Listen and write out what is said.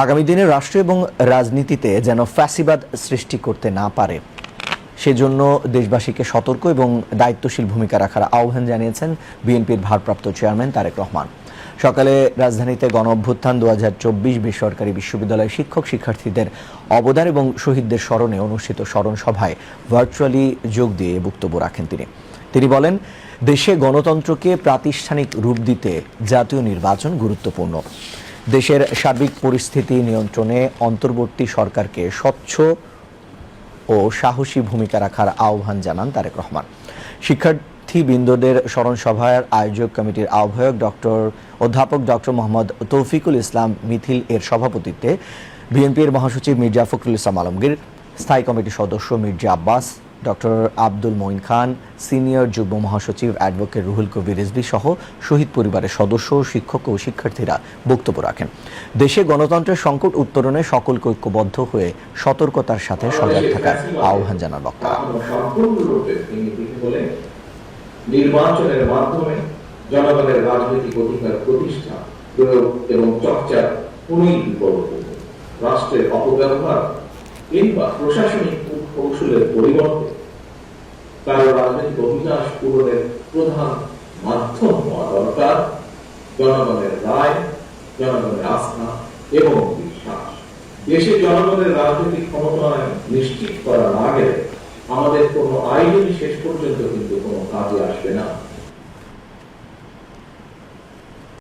আগামী দিনে রাষ্ট্র এবং রাজনীতিতে যেন ফ্যাসিবাদ সৃষ্টি করতে না পারে সেজন্য দেশবাসীকে সতর্ক এবং দায়িত্বশীল ভূমিকা রাখার আহ্বান জানিয়েছেন বিএনপির ভারপ্রাপ্ত চেয়ারম্যান তারেক রহমান। সকালে রাজধানীতে গণঅভ্যুত্থান 2024 বেসরকারি বিশ্ববিদ্যালয়ের শিক্ষক শিক্ষার্থীদের অবদান এবং শহীদদের স্মরণে অনুষ্ঠিত স্মরণ সভায় ভার্চুয়ালি যোগ দিয়ে বক্তব্য রাখেন তিনি বলেন, দেশে গণতন্ত্রকে প্রাতিষ্ঠানিক রূপ দিতে জাতীয় নির্বাচন গুরুত্বপূর্ণ। দেশের সার্বিক পরিস্থিতি নিয়ন্ত্রণে অন্তর্বর্তী সরকারকে স্বচ্ছ ও সাহসী ভূমিকা রাখার আহ্বান জানান তারেক রহমান। শিক্ষার্থীবৃন্দদের স্মরণ সভার আয়োজক কমিটির আহ্বায়ক অধ্যাপক ডক্টর মোহাম্মদ তৌফিকুল ইসলাম মিথিল এর সভাপতিত্বে বিএনপির মহাসচিব মির্জা ফখরুল ইসলাম আলমগীর, স্থায়ী কমিটির সদস্য মির্জা আব্বাস, ডক্টর আব্দুল মঈন খান, সিনিয়র যুগ্ম মহাসচিব অ্যাডভোকেট রুহুল কবির রিজভী সহ শহীদ পরিবারের সদস্য, শিক্ষক ও শিক্ষার্থীরা বক্তব্য রাখেন। দেশে গণতন্ত্রের সংকট উত্তরণে সকলকে ঐক্যবদ্ধ হয়ে সতর্কতার সাথে সজাগ থাকার আহ্বান জানান বক্তারা। নির্বাচনের মাধ্যমে জনগণের রাজনৈতিক অধিকার প্রতিষ্ঠা, প্রয়োগ এবং চর্চার কোনই বিকল্প নেই। রাষ্ট্রের অপব্যবহার কিংবা প্রশাসনিক কৌশলের পরিবর্তে কারো রাজনৈতিক অভিলাষ পূরণের প্রধান মাধ্যম হওয়া দরকার জনগণের রায়, জনগণের আস্থা এবং বিশ্বাস। দেশে জনগণের রাজনৈতিক ক্ষমতায়ন নিশ্চিত করা না গেলে আমাদের কোনো আইনই শেষ পর্যন্ত কিন্তু কোনো কাজে আসবে না।